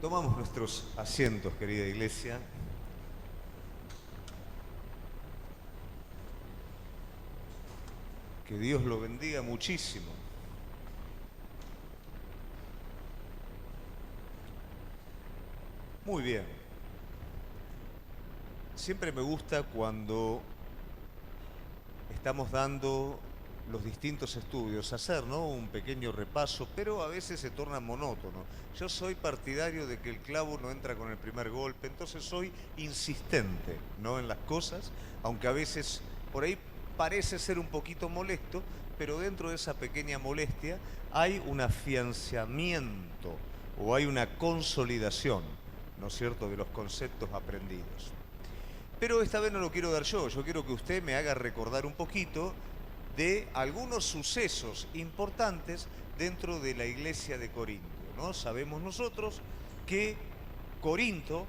Tomamos nuestros asientos, querida iglesia. Que Dios lo bendiga muchísimo. Muy bien. Siempre me gusta cuando estamos dando los distintos estudios, hacer, ¿no?, un pequeño repaso, pero a veces se torna monótono. Yo soy partidario de que el clavo no entra con el primer golpe, entonces soy insistente, ¿no?, en las cosas, aunque a veces por ahí parece ser un poquito molesto, pero dentro de esa pequeña molestia hay un afianzamiento o hay una consolidación, ¿no es cierto?, de los conceptos aprendidos. Pero esta vez no lo quiero dar yo quiero que usted me haga recordar un poquito de algunos sucesos importantes dentro de la iglesia de Corinto, ¿no? Sabemos nosotros que Corinto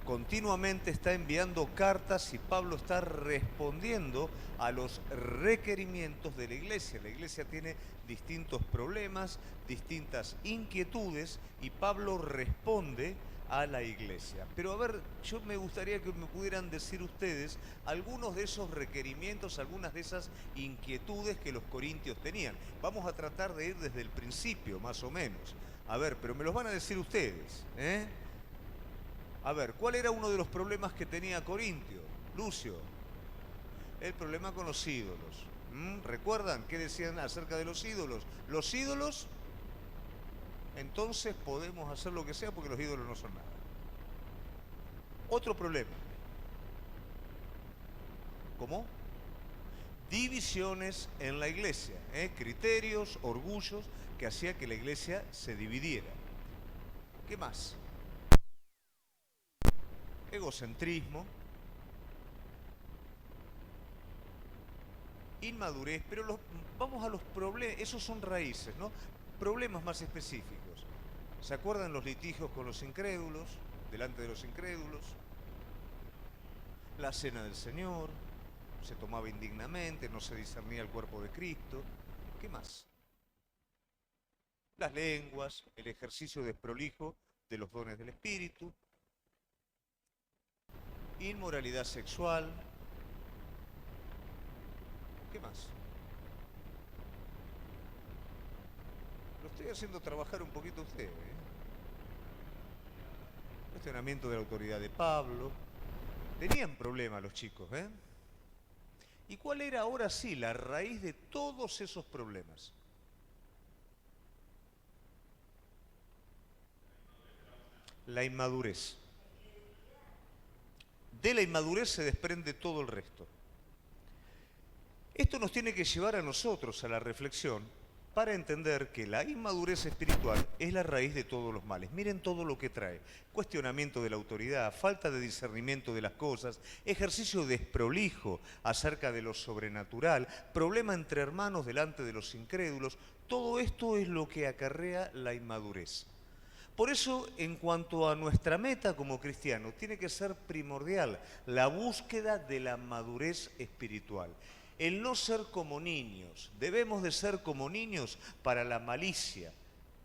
continuamente está enviando cartas y Pablo está respondiendo a los requerimientos de la iglesia. La iglesia tiene distintos problemas, distintas inquietudes y Pablo responde a la iglesia. Pero a ver, yo me gustaría que me pudieran decir ustedes algunos de esos requerimientos, algunas de esas inquietudes que los corintios tenían. Vamos a tratar de ir desde el principio, más o menos. A ver, pero me los van a decir ustedes, ¿eh? A ver, ¿cuál era uno de los problemas que tenía Corintio? Lucio, el problema con los ídolos. ¿Recuerdan qué decían acerca de los ídolos? Los ídolos, entonces podemos hacer lo que sea porque los ídolos no son nada. Otro problema. ¿Cómo? Divisiones en la iglesia, criterios, orgullos que hacía que la iglesia se dividiera. ¿Qué más? Egocentrismo, inmadurez, pero vamos a los problemas, esos son raíces, ¿no? Problemas más específicos. ¿Se acuerdan los litigios con los incrédulos, delante de los incrédulos? La cena del Señor, se tomaba indignamente, no se discernía el cuerpo de Cristo. ¿Qué más? Las lenguas, el ejercicio desprolijo de los dones del Espíritu, inmoralidad sexual. ¿Qué más? Lo estoy haciendo trabajar un poquito a usted, Cuestionamiento de la autoridad de Pablo. Tenían problemas los chicos, ¿eh? ¿Y cuál era ahora sí la raíz de todos esos problemas? La inmadurez. De la inmadurez se desprende todo el resto. Esto nos tiene que llevar a nosotros a la reflexión para entender que la inmadurez espiritual es la raíz de todos los males. Miren todo lo que trae. Cuestionamiento de la autoridad, falta de discernimiento de las cosas, ejercicio desprolijo acerca de lo sobrenatural, problema entre hermanos delante de los incrédulos. Todo esto es lo que acarrea la inmadurez. Por eso, en cuanto a nuestra meta como cristianos, tiene que ser primordial la búsqueda de la madurez espiritual. El no ser como niños. Debemos de ser como niños para la malicia,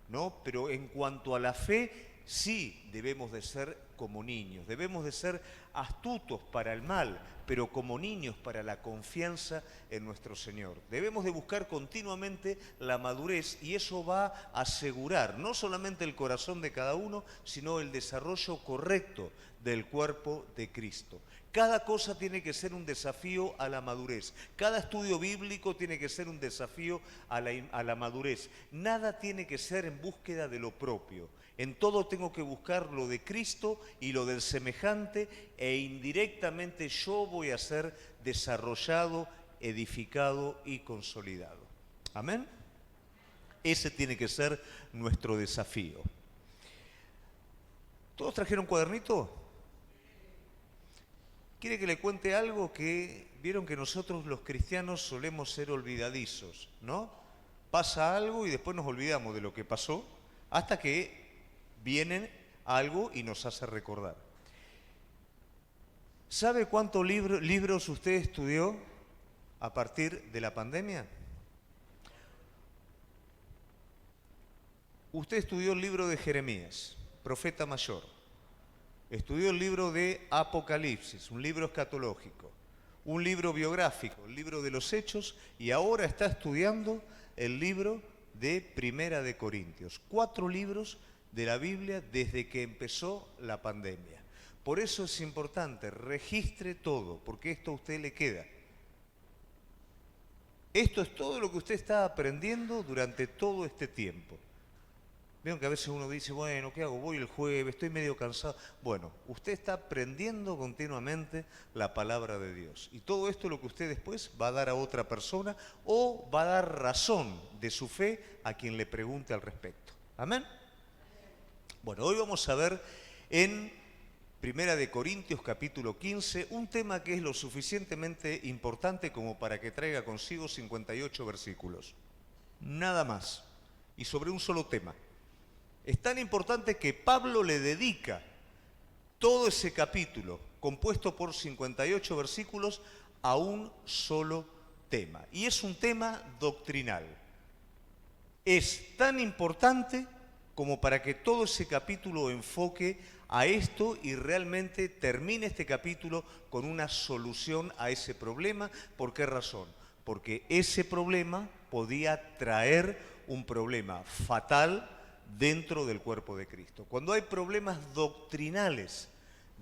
¿no? Pero en cuanto a la fe, sí debemos de ser como niños. Debemos de ser astutos para el mal, pero como niños para la confianza en nuestro Señor. Debemos de buscar continuamente la madurez y eso va a asegurar no solamente el corazón de cada uno, sino el desarrollo correcto del cuerpo de Cristo. Cada cosa tiene que ser un desafío a la madurez. Cada estudio bíblico tiene que ser un desafío a la madurez. Nada tiene que ser en búsqueda de lo propio. En todo tengo que buscar lo de Cristo y lo del semejante e indirectamente yo voy a ser desarrollado, edificado y consolidado. ¿Amén? Ese tiene que ser nuestro desafío. ¿Todos trajeron cuadernito? ¿Quiere que le cuente algo que vieron que nosotros los cristianos solemos ser olvidadizos, ¿no? Pasa algo y después nos olvidamos de lo que pasó hasta que viene algo y nos hace recordar. ¿Sabe cuántos libros usted estudió a partir de la pandemia? Usted estudió el libro de Jeremías. profeta mayor. Estudió el libro de Apocalipsis, un libro escatológico, un libro biográfico, el libro de los Hechos, y ahora está estudiando el libro de Primera de Corintios. 4 libros de la Biblia desde que empezó la pandemia. Por eso es importante, registre todo, porque esto a usted le queda. Esto es todo lo que usted está aprendiendo durante todo este tiempo. Veo que a veces uno dice, bueno, ¿qué hago? Voy el jueves, estoy medio cansado. Bueno, usted está aprendiendo continuamente la palabra de Dios. Y todo esto es lo que usted después va a dar a otra persona o va a dar razón de su fe a quien le pregunte al respecto. ¿Amén? Bueno, hoy vamos a ver en Primera de Corintios capítulo 15 un tema que es lo suficientemente importante como para que traiga consigo 58 versículos. Nada más. Y sobre un solo tema. Es tan importante que Pablo le dedica todo ese capítulo, compuesto por 58 versículos, a un solo tema. Y es un tema doctrinal. Es tan importante como para que todo ese capítulo enfoque a esto y realmente termine este capítulo con una solución a ese problema. ¿Por qué razón? Porque ese problema podía traer un problema fatal dentro del cuerpo de Cristo. Cuando hay problemas doctrinales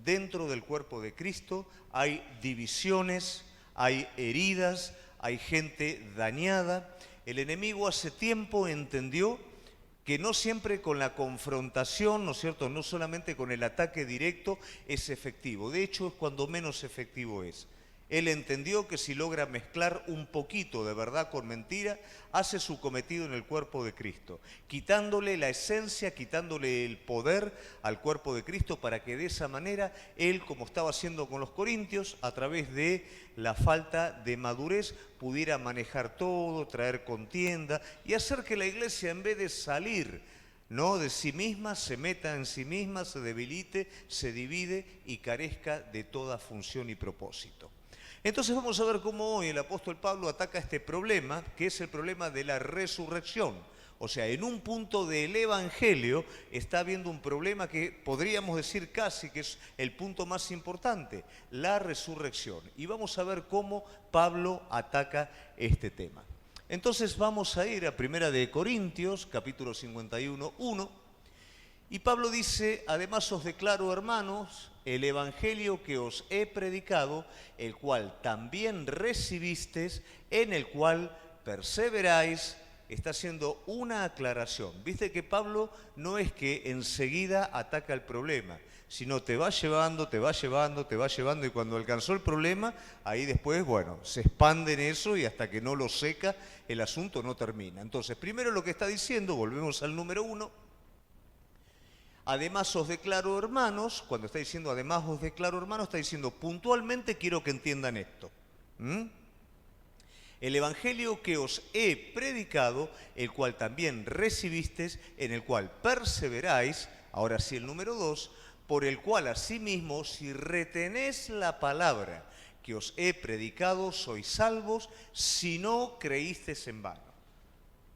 dentro del cuerpo de Cristo, hay divisiones, hay heridas, hay gente dañada. El enemigo hace tiempo entendió que no siempre con la confrontación, ¿no es cierto?, no solamente con el ataque directo es efectivo. De hecho, es cuando menos efectivo es. Él entendió que si logra mezclar un poquito de verdad con mentira, hace su cometido en el cuerpo de Cristo, quitándole la esencia, quitándole el poder al cuerpo de Cristo para que de esa manera él, como estaba haciendo con los corintios, a través de la falta de madurez, pudiera manejar todo, traer contienda y hacer que la iglesia, en vez de salir de sí misma, se meta en sí misma, se debilite, se divide y carezca de toda función y propósito. Entonces vamos a ver cómo hoy el apóstol Pablo ataca este problema, que es el problema de la resurrección. O sea, en un punto del Evangelio está habiendo un problema que podríamos decir casi que es el punto más importante, la resurrección. Y vamos a ver cómo Pablo ataca este tema. Entonces vamos a ir a Primera de Corintios, capítulo 51, 1. Y Pablo dice, además os declaro, hermanos, el evangelio que os he predicado, el cual también recibisteis, en el cual perseveráis. Está haciendo una aclaración. Viste que Pablo no es que enseguida ataca el problema, sino te va llevando, te va llevando, te va llevando, y cuando alcanzó el problema, ahí después, bueno, se expande en eso y hasta que no lo seca, el asunto no termina. Entonces, primero lo que está diciendo, volvemos al número 1, además os declaro hermanos. Cuando está diciendo además os declaro hermanos, está diciendo puntualmente quiero que entiendan esto. El evangelio que os he predicado, el cual también recibisteis, en el cual perseveráis, ahora sí el número 2, por el cual asimismo si retenéis la palabra que os he predicado, sois salvos, si no creísteis en vano.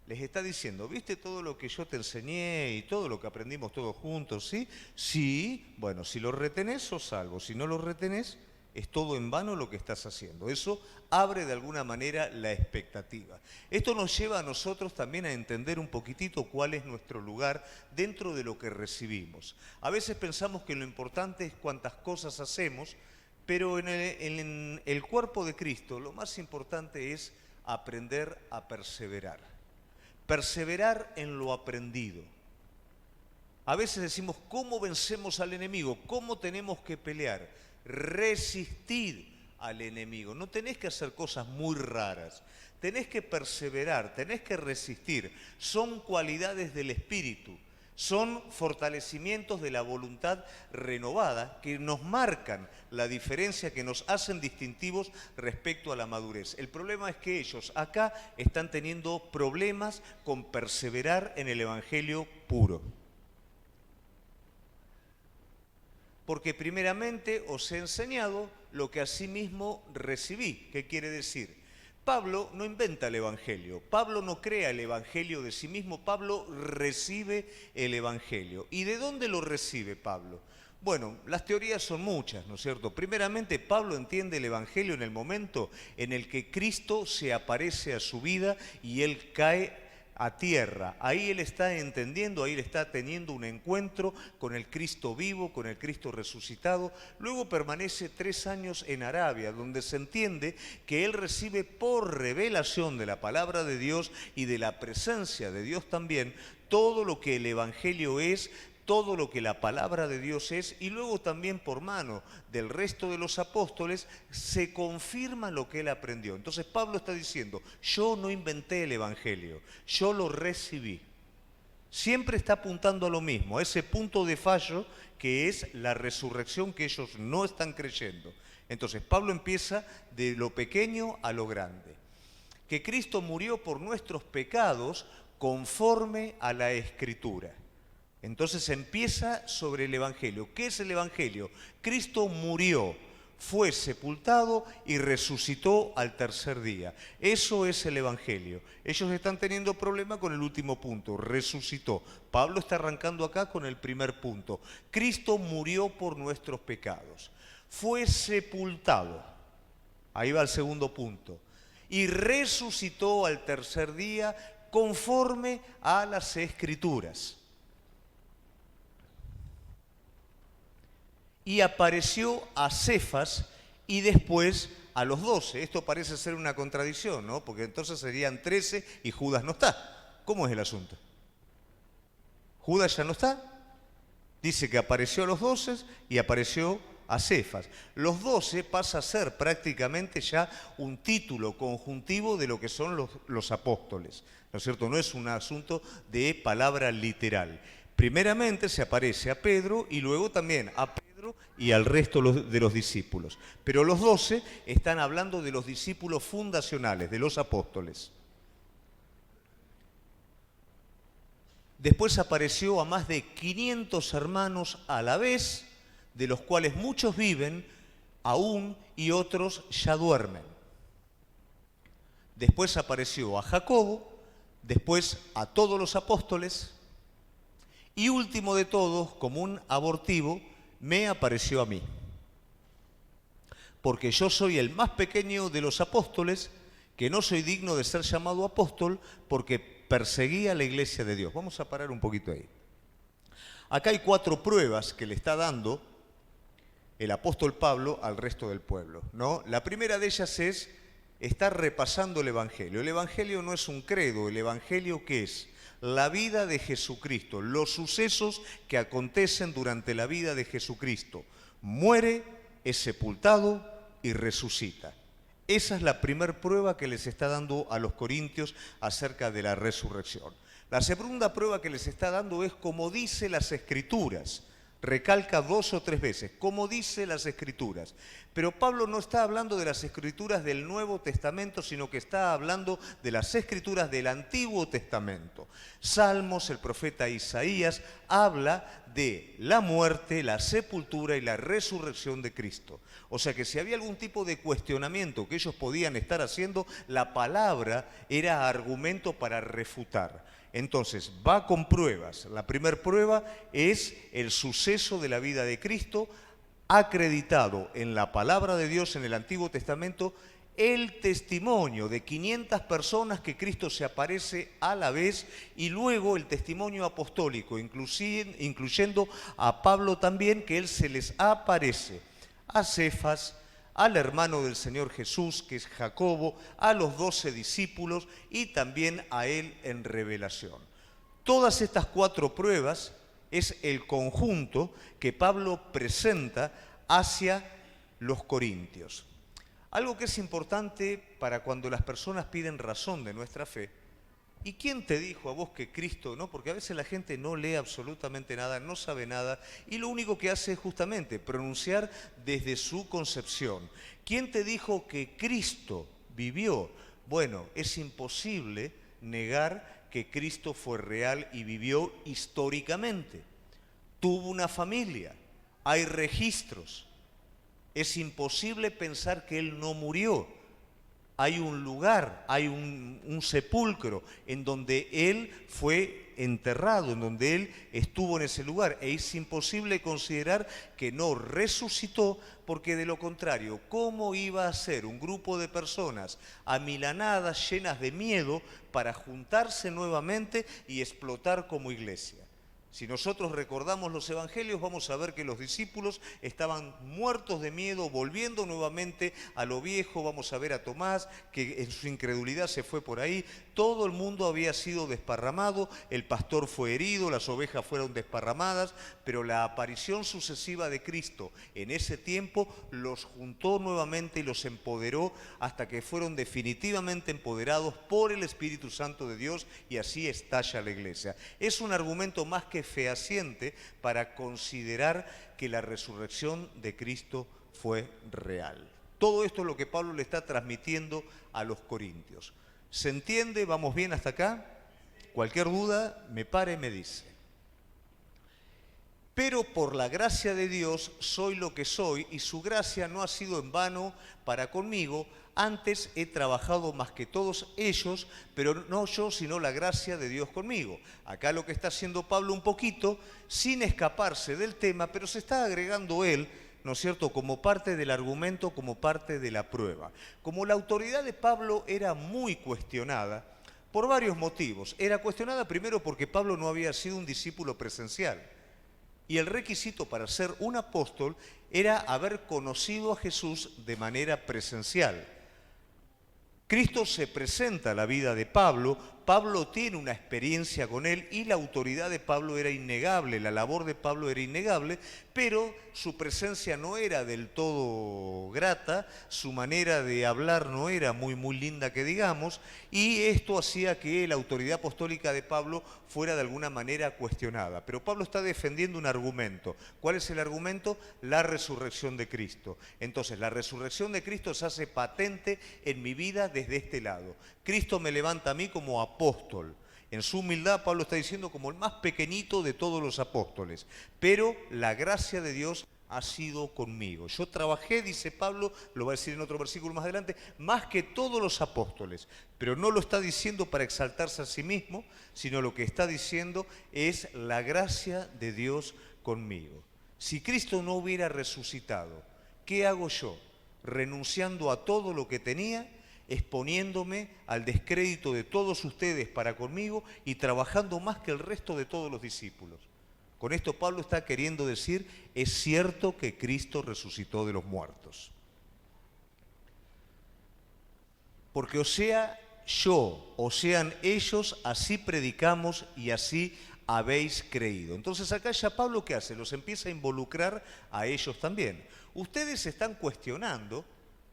Les está diciendo, ¿viste todo lo que yo te enseñé y todo lo que aprendimos todos juntos? ¿Sí? Sí, bueno, si lo retenés, sos salvo. Si no lo retenés, es todo en vano lo que estás haciendo. Eso abre de alguna manera la expectativa. Esto nos lleva a nosotros también a entender un poquitito cuál es nuestro lugar dentro de lo que recibimos. A veces pensamos que lo importante es cuántas cosas hacemos, pero en el cuerpo de Cristo lo más importante es aprender a perseverar. Perseverar en lo aprendido. A veces decimos, ¿cómo vencemos al enemigo? ¿Cómo tenemos que pelear? Resistir al enemigo. No tenés que hacer cosas muy raras. Tenés que perseverar, tenés que resistir. Son cualidades del espíritu. Son fortalecimientos de la voluntad renovada que nos marcan la diferencia, que nos hacen distintivos respecto a la madurez. El problema es que ellos acá están teniendo problemas con perseverar en el evangelio puro. Porque primeramente os he enseñado lo que asimismo recibí. ¿Qué quiere decir? Pablo no inventa el Evangelio, Pablo no crea el Evangelio de sí mismo, Pablo recibe el Evangelio. ¿Y de dónde lo recibe Pablo? Bueno, las teorías son muchas, ¿no es cierto? Primeramente, Pablo entiende el Evangelio en el momento en el que Cristo se aparece a su vida y él cae a tierra. Ahí él está entendiendo, ahí él está teniendo un encuentro con el Cristo vivo, con el Cristo resucitado. Luego permanece 3 años en Arabia, donde se entiende que él recibe por revelación de la palabra de Dios y de la presencia de Dios también todo lo que el Evangelio es, todo lo que la palabra de Dios es, y luego también por mano del resto de los apóstoles se confirma lo que él aprendió. Entonces Pablo está diciendo, yo no inventé el Evangelio, yo lo recibí. Siempre está apuntando a lo mismo, a ese punto de fallo que es la resurrección que ellos no están creyendo. Entonces Pablo empieza de lo pequeño a lo grande. Que Cristo murió por nuestros pecados conforme a la Escritura. Entonces empieza sobre el Evangelio. ¿Qué es el Evangelio? Cristo murió, fue sepultado y resucitó al tercer día. Eso es el Evangelio. Ellos están teniendo problema con el último punto, resucitó. Pablo está arrancando acá con el primer punto. Cristo murió por nuestros pecados. Fue sepultado. Ahí va el segundo punto. Y resucitó al tercer día conforme a las Escrituras. Y apareció a Cefas y después a los 12. Esto parece ser una contradicción, ¿no? Porque entonces serían 13 y Judas no está. ¿Cómo es el asunto? Judas ya no está. Dice que apareció a los 12 y apareció a Cefas. Los 12 pasa a ser prácticamente ya un título conjuntivo de lo que son los apóstoles, ¿no es cierto? No es un asunto de palabra literal. Primeramente se aparece a Pedro y luego también a Pedro y al resto de los discípulos. Pero los 12 están hablando de los discípulos fundacionales, de los apóstoles. Después apareció a más de 500 hermanos a la vez, de los cuales muchos viven aún y otros ya duermen. Después apareció a Jacobo, después a todos los apóstoles, y último de todos, como un abortivo, me apareció a mí. Porque yo soy el más pequeño de los apóstoles, que no soy digno de ser llamado apóstol, porque perseguía la iglesia de Dios. Vamos a parar un poquito ahí. Acá hay 4 pruebas que le está dando el apóstol Pablo al resto del pueblo, ¿no? La primera de ellas es estar repasando el Evangelio. El Evangelio no es un credo, el Evangelio ¿qué es? La vida de Jesucristo, los sucesos que acontecen durante la vida de Jesucristo. Muere, es sepultado y resucita. Esa es la primera prueba que les está dando a los corintios acerca de la resurrección. La segunda prueba que les está dando es como dice las Escrituras. Recalca 2 o 3 veces, como dice las Escrituras. Pero Pablo no está hablando de las Escrituras del Nuevo Testamento, sino que está hablando de las Escrituras del Antiguo Testamento. Salmos, el profeta Isaías, habla de la muerte, la sepultura y la resurrección de Cristo. O sea que si había algún tipo de cuestionamiento que ellos podían estar haciendo, la palabra era argumento para refutar. Entonces, va con pruebas. La primera prueba es el suceso de la vida de Cristo, acreditado en la palabra de Dios en el Antiguo Testamento, el testimonio de 500 personas que Cristo se aparece a la vez y luego el testimonio apostólico, incluyendo a Pablo también, que él se les aparece a Cefas, al hermano del Señor Jesús, que es Jacobo, a los 12 discípulos y también a él en revelación. Todas estas 4 pruebas es el conjunto que Pablo presenta hacia los corintios. Algo que es importante para cuando las personas piden razón de nuestra fe. ¿Y quién te dijo a vos que Cristo no? Porque a veces la gente no lee absolutamente nada, no sabe nada, y lo único que hace es justamente pronunciar desde su concepción. ¿Quién te dijo que Cristo vivió? Bueno, es imposible negar que Cristo fue real y vivió históricamente. Tuvo una familia, hay registros. Es imposible pensar que Él no murió. hay un lugar, hay un sepulcro en donde Él fue enterrado, en donde Él estuvo en ese lugar. E es imposible considerar que no resucitó, porque de lo contrario, ¿cómo iba a ser un grupo de personas amilanadas, llenas de miedo, para juntarse nuevamente y explotar como iglesia? Si nosotros recordamos los evangelios, vamos a ver que los discípulos estaban muertos de miedo, volviendo nuevamente a lo viejo. Vamos a ver a Tomás, que en su incredulidad se fue por ahí. Todo el mundo había sido desparramado, el pastor fue herido, las ovejas fueron desparramadas, pero la aparición sucesiva de Cristo en ese tiempo los juntó nuevamente y los empoderó hasta que fueron definitivamente empoderados por el Espíritu Santo de Dios, y así estalla la iglesia. Es un argumento más que fehaciente para considerar que la resurrección de Cristo fue real. Todo esto es lo que Pablo le está transmitiendo a los corintios. ¿Se entiende? ¿Vamos bien hasta acá? Cualquier duda, me para y me dice. Pero por la gracia de Dios soy lo que soy, y su gracia no ha sido en vano para conmigo. Antes he trabajado más que todos ellos, pero no yo, sino la gracia de Dios conmigo. Acá lo que está haciendo Pablo un poquito, sin escaparse del tema, pero se está agregando él, ¿no es cierto?, como parte del argumento, como parte de la prueba. Como la autoridad de Pablo era muy cuestionada, por varios motivos. Era cuestionada primero porque Pablo no había sido un discípulo presencial. Y el requisito para ser un apóstol era haber conocido a Jesús de manera presencial. Cristo se presenta a la vida de Pablo, Pablo tiene una experiencia con él y la autoridad de Pablo era innegable, la labor de Pablo era innegable, pero su presencia no era del todo grata, su manera de hablar no era muy linda que digamos, y esto hacía que la autoridad apostólica de Pablo fuera de alguna manera cuestionada. Pero Pablo está defendiendo un argumento. ¿Cuál es el argumento? La resurrección de Cristo. Entonces, la resurrección de Cristo se hace patente en mi vida desde este lado. Cristo me levanta a mí como apóstol. En su humildad, Pablo está diciendo como el más pequeñito de todos los apóstoles. Pero la gracia de Dios ha sido conmigo. Yo trabajé, dice Pablo, lo va a decir en otro versículo más adelante, más que todos los apóstoles. Pero no lo está diciendo para exaltarse a sí mismo, sino lo que está diciendo es la gracia de Dios conmigo. Si Cristo no hubiera resucitado, ¿qué hago yo? Renunciando a todo lo que tenía, exponiéndome al descrédito de todos ustedes para conmigo y trabajando más que el resto de todos los discípulos. Con esto Pablo está queriendo decir, es cierto que Cristo resucitó de los muertos. Porque o sea yo, o sean ellos, así predicamos y así habéis creído. Entonces acá ya Pablo, ¿qué hace? Los empieza a involucrar a ellos también. Ustedes están cuestionando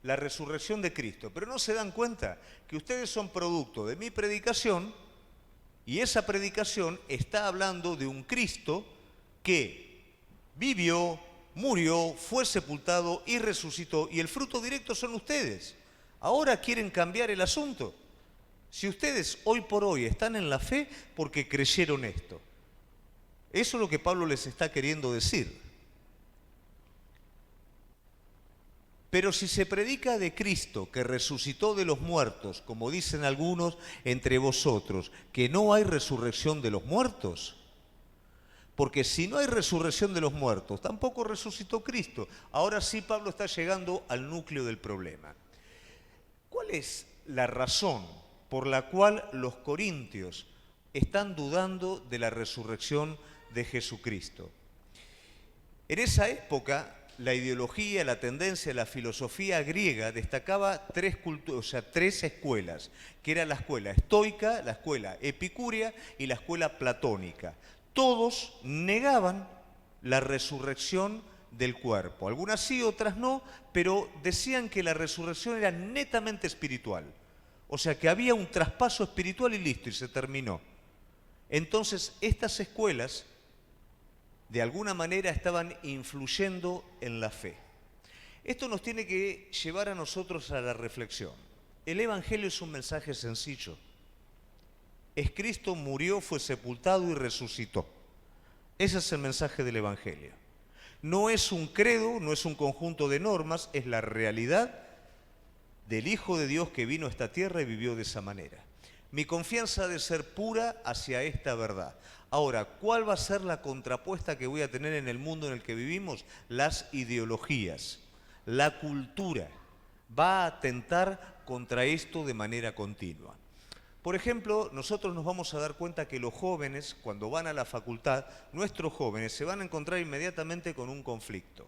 la resurrección de Cristo, pero no se dan cuenta que ustedes son producto de mi predicación, y esa predicación está hablando de un Cristo que vivió, murió, fue sepultado y resucitó, y el fruto directo son ustedes. Ahora quieren cambiar el asunto. Si ustedes hoy por hoy están en la fe porque creyeron esto. Eso es lo que Pablo les está queriendo decir. Pero si se predica de Cristo que resucitó de los muertos, como dicen algunos entre vosotros, que no hay resurrección de los muertos, porque si no hay resurrección de los muertos, tampoco resucitó Cristo. Ahora sí Pablo está llegando al núcleo del problema. ¿Cuál es la razón por la cual los corintios están dudando de la resurrección de Jesucristo? En esa época, la ideología, la tendencia, la filosofía griega destacaba tres escuelas, que era la escuela estoica, la escuela epicúrea y la escuela platónica. Todos negaban la resurrección del cuerpo. Algunas sí, otras no, pero decían que la resurrección era netamente espiritual. O sea, que había un traspaso espiritual y listo, y se terminó. Entonces, estas escuelas, de alguna manera, estaban influyendo en la fe. Esto nos tiene que llevar a nosotros a la reflexión. El Evangelio es un mensaje sencillo. Es Cristo murió, fue sepultado y resucitó. Ese es el mensaje del Evangelio. No es un credo, no es un conjunto de normas, es la realidad del Hijo de Dios que vino a esta tierra y vivió de esa manera. Mi confianza ha de ser pura hacia esta verdad. Ahora, ¿cuál va a ser la contrapuesta que voy a tener en el mundo en el que vivimos? Las ideologías, la cultura va a atentar contra esto de manera continua. Por ejemplo, nosotros nos vamos a dar cuenta que los jóvenes, cuando van a la facultad, nuestros jóvenes se van a encontrar inmediatamente con un conflicto.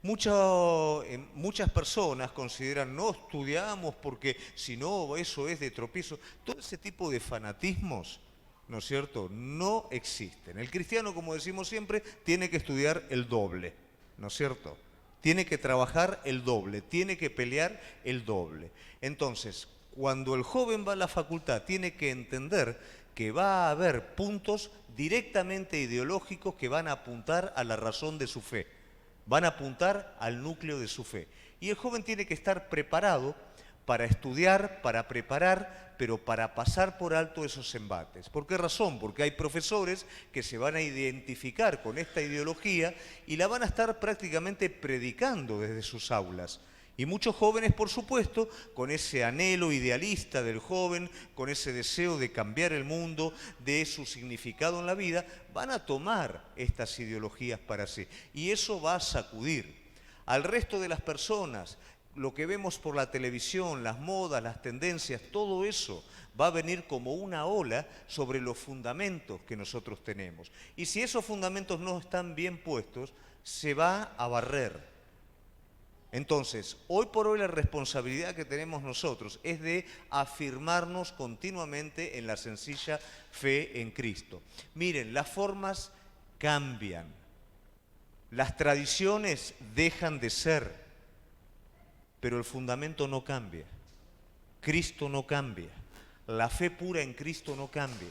Muchas personas consideran, no estudiamos porque si no eso es de tropiezo. Todo ese tipo de fanatismos, ¿no es cierto?, no existen. El cristiano, como decimos siempre, tiene que estudiar el doble, ¿no es cierto? Tiene que trabajar el doble, tiene que pelear el doble. Entonces, cuando el joven va a la facultad, tiene que entender que va a haber puntos directamente ideológicos que van a apuntar a la razón de su fe. Van a apuntar al núcleo de su fe. Y el joven tiene que estar preparado para estudiar, para preparar, pero para pasar por alto esos embates. ¿Por qué razón? Porque hay profesores que se van a identificar con esta ideología y la van a estar prácticamente predicando desde sus aulas. Y muchos jóvenes, por supuesto, con ese anhelo idealista del joven, con ese deseo de cambiar el mundo, de su significado en la vida, van a tomar estas ideologías para sí. Y eso va a sacudir al resto de las personas. Lo que vemos por la televisión, las modas, las tendencias, todo eso va a venir como una ola sobre los fundamentos que nosotros tenemos. Y si esos fundamentos no están bien puestos, se va a barrer. Entonces, hoy por hoy la responsabilidad que tenemos nosotros es de afirmarnos continuamente en la sencilla fe en Cristo. Miren, las formas cambian, las tradiciones dejan de ser, pero el fundamento no cambia. Cristo no cambia, la fe pura en Cristo no cambia.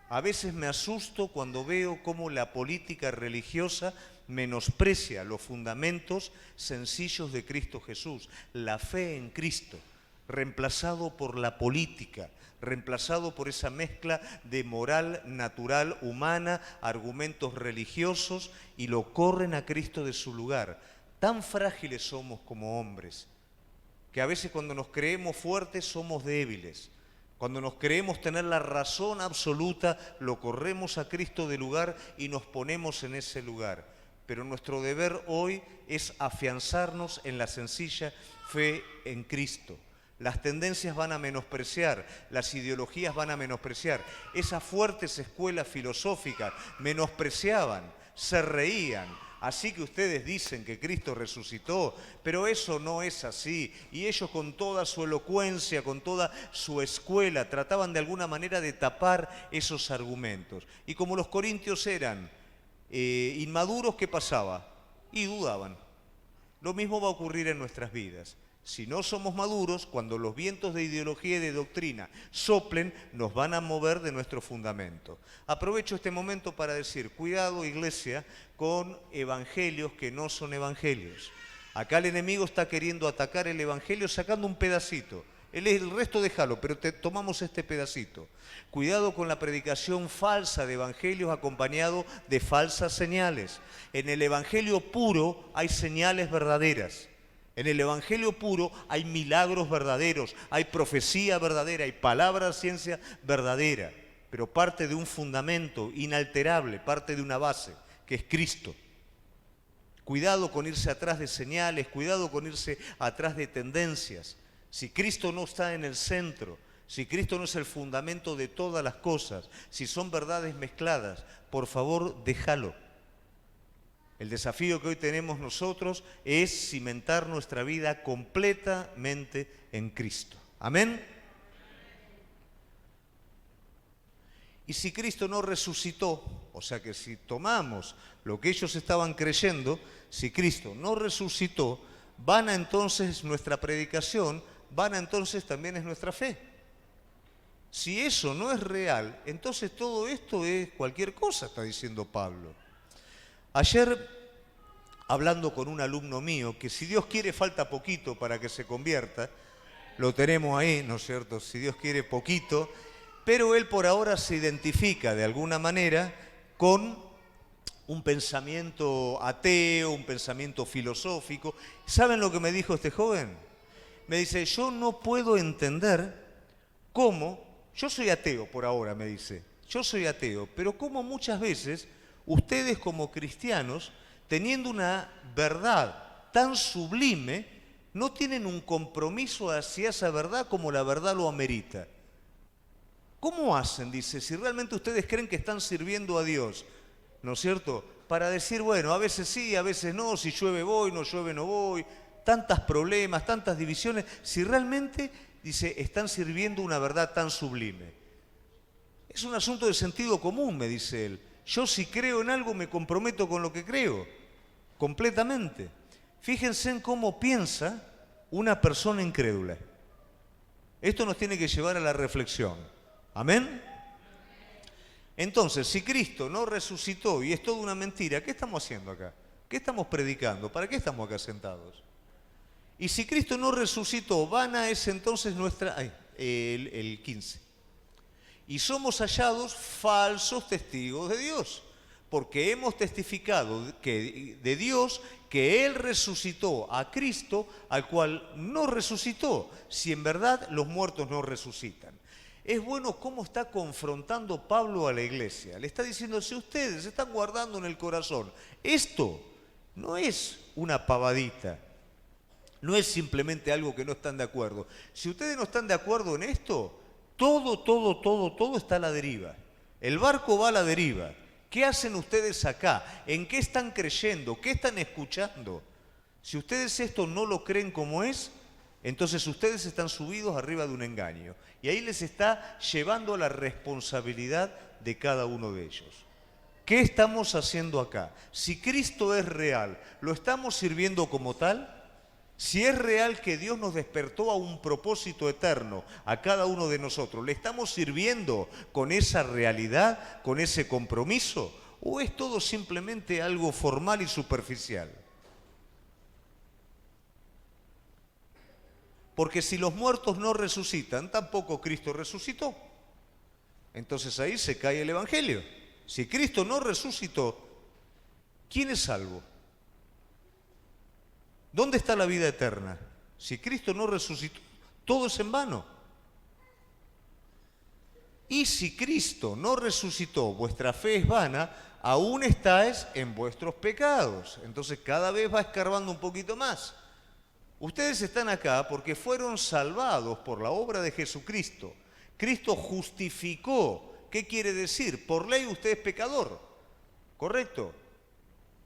A veces me asusto cuando veo cómo la política religiosa menosprecia los fundamentos sencillos de Cristo Jesús, la fe en Cristo, reemplazado por la política, reemplazado por esa mezcla de moral natural humana, argumentos religiosos, y lo corren a Cristo de su lugar. Tan frágiles somos como hombres, que a veces cuando nos creemos fuertes somos débiles. Cuando nos creemos tener la razón absoluta, lo corremos a Cristo de lugar y nos ponemos en ese lugar. Pero nuestro deber hoy es afianzarnos en la sencilla fe en Cristo. Las tendencias van a menospreciar, las ideologías van a menospreciar. Esas fuertes escuelas filosóficas menospreciaban, se reían. Así que ustedes dicen que Cristo resucitó, pero eso no es así. Y ellos con toda su elocuencia, con toda su escuela, trataban de alguna manera de tapar esos argumentos. Y como los corintios eran inmaduros, ¿qué pasaba? Y dudaban. Lo mismo va a ocurrir en nuestras vidas. Si no somos maduros, cuando los vientos de ideología y de doctrina soplen, nos van a mover de nuestro fundamento. Aprovecho este momento para decir, cuidado, iglesia, con evangelios que no son evangelios. Acá el enemigo está queriendo atacar el evangelio sacando un pedacito. El resto déjalo, pero tomamos este pedacito. Cuidado con la predicación falsa de evangelios acompañado de falsas señales. En el evangelio puro hay señales verdaderas. En el evangelio puro hay milagros verdaderos, hay profecía verdadera, hay palabra ciencia verdadera, pero parte de un fundamento inalterable, parte de una base, que es Cristo. Cuidado con irse atrás de señales, cuidado con irse atrás de tendencias. Si Cristo no está en el centro, si Cristo no es el fundamento de todas las cosas, si son verdades mezcladas, por favor, déjalo. El desafío que hoy tenemos nosotros es cimentar nuestra vida completamente en Cristo. ¿Amén? Y si Cristo no resucitó, o sea que si tomamos lo que ellos estaban creyendo, si Cristo no resucitó, vana entonces nuestra predicación, vana entonces también es nuestra fe. Si eso no es real, entonces todo esto es cualquier cosa, está diciendo Pablo. Ayer, hablando con un alumno mío, que si Dios quiere falta poquito para que se convierta, lo tenemos ahí, ¿no es cierto? Si Dios quiere poquito, pero él por ahora se identifica de alguna manera con un pensamiento ateo, un pensamiento filosófico. ¿Saben lo que me dijo este joven? me dice, yo no puedo entender cómo, yo soy ateo por ahora, me dice, yo soy ateo, pero cómo muchas veces ustedes como cristianos, teniendo una verdad tan sublime, no tienen un compromiso hacia esa verdad como la verdad lo amerita. ¿Cómo hacen? Dice, si realmente ustedes creen que están sirviendo a Dios, ¿no es cierto? Para decir, bueno, a veces sí, a veces no, si llueve voy, no llueve no voy, tantos problemas, tantas divisiones, si realmente, dice, están sirviendo una verdad tan sublime. Es un asunto de sentido común, me dice él. Yo si creo en algo me comprometo con lo que creo, completamente. Fíjense en cómo piensa una persona incrédula. Esto nos tiene que llevar a la reflexión. ¿Amén? Entonces, si Cristo no resucitó y es toda una mentira, ¿qué estamos haciendo acá? ¿Qué estamos predicando? ¿Para qué estamos acá sentados? Y si Cristo no resucitó, vana es entonces nuestra... el 15. Y somos hallados falsos testigos de Dios, porque hemos testificado de Dios que Él resucitó a Cristo, al cual no resucitó, si en verdad los muertos no resucitan. Es bueno cómo está confrontando Pablo a la iglesia. Le está diciendo, si ustedes están guardando en el corazón, esto no es una pavadita, no es simplemente algo que no están de acuerdo. Si ustedes no están de acuerdo en esto, todo está a la deriva. El barco va a la deriva. ¿Qué hacen ustedes acá? ¿En qué están creyendo? ¿Qué están escuchando? Si ustedes esto no lo creen como es, entonces ustedes están subidos arriba de un engaño. Y ahí les está llevando la responsabilidad de cada uno de ellos. ¿Qué estamos haciendo acá? Si Cristo es real, ¿lo estamos sirviendo como tal? Si es real que Dios nos despertó a un propósito eterno, a cada uno de nosotros, ¿le estamos sirviendo con esa realidad, con ese compromiso? ¿O es todo simplemente algo formal y superficial? Porque si los muertos no resucitan, tampoco Cristo resucitó. Entonces ahí se cae el Evangelio. Si Cristo no resucitó, ¿quién es salvo? ¿Dónde está la vida eterna? Si Cristo no resucitó, todo es en vano. Y si Cristo no resucitó, vuestra fe es vana, aún estáis en vuestros pecados. Entonces cada vez va escarbando un poquito más. Ustedes están acá porque fueron salvados por la obra de Jesucristo. Cristo justificó. ¿Qué quiere decir? Por ley usted es pecador. ¿Correcto?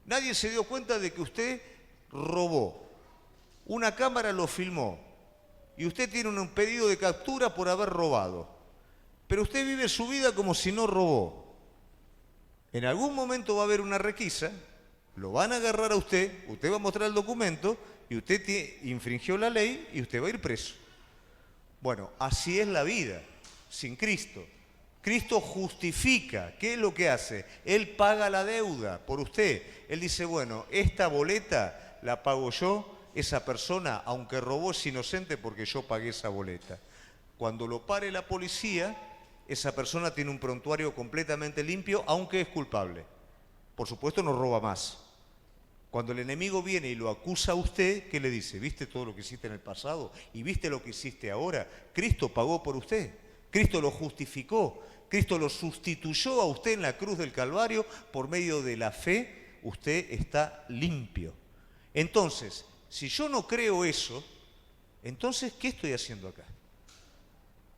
Nadie se dio cuenta de que usted robó. Una cámara lo filmó. Y usted tiene un pedido de captura por haber robado. Pero usted vive su vida como si no robó. En algún momento va a haber una requisa, lo van a agarrar a usted, usted va a mostrar el documento y usted infringió la ley y usted va a ir preso. Bueno, así es la vida, sin Cristo. Cristo justifica. ¿Qué es lo que hace? Él paga la deuda por usted. Él dice, bueno, esta boleta la pago yo, esa persona, aunque robó, es inocente porque yo pagué esa boleta. Cuando lo pare la policía, esa persona tiene un prontuario completamente limpio, aunque es culpable. Por supuesto no roba más. Cuando el enemigo viene y lo acusa a usted, ¿qué le dice? ¿Viste todo lo que hiciste en el pasado? ¿Y viste lo que hiciste ahora? Cristo pagó por usted. Cristo lo justificó. Cristo lo sustituyó a usted en la cruz del Calvario. Por medio de la fe, usted está limpio. Entonces, si yo no creo eso, entonces, ¿qué estoy haciendo acá?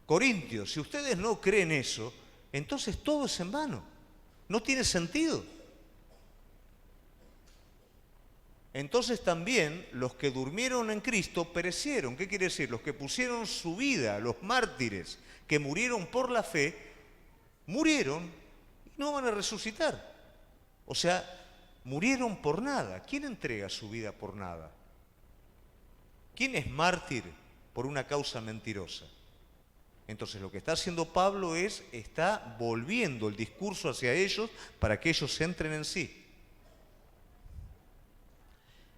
Corintios, si ustedes no creen eso, entonces todo es en vano. No tiene sentido. Entonces también los que durmieron en Cristo perecieron. ¿Qué quiere decir? Los que pusieron su vida, los mártires, que murieron por la fe, murieron y no van a resucitar. O sea, murieron por nada. ¿Quién entrega su vida por nada? ¿Quién es mártir por una causa mentirosa? Entonces lo que está haciendo Pablo está volviendo el discurso hacia ellos para que ellos entren en sí.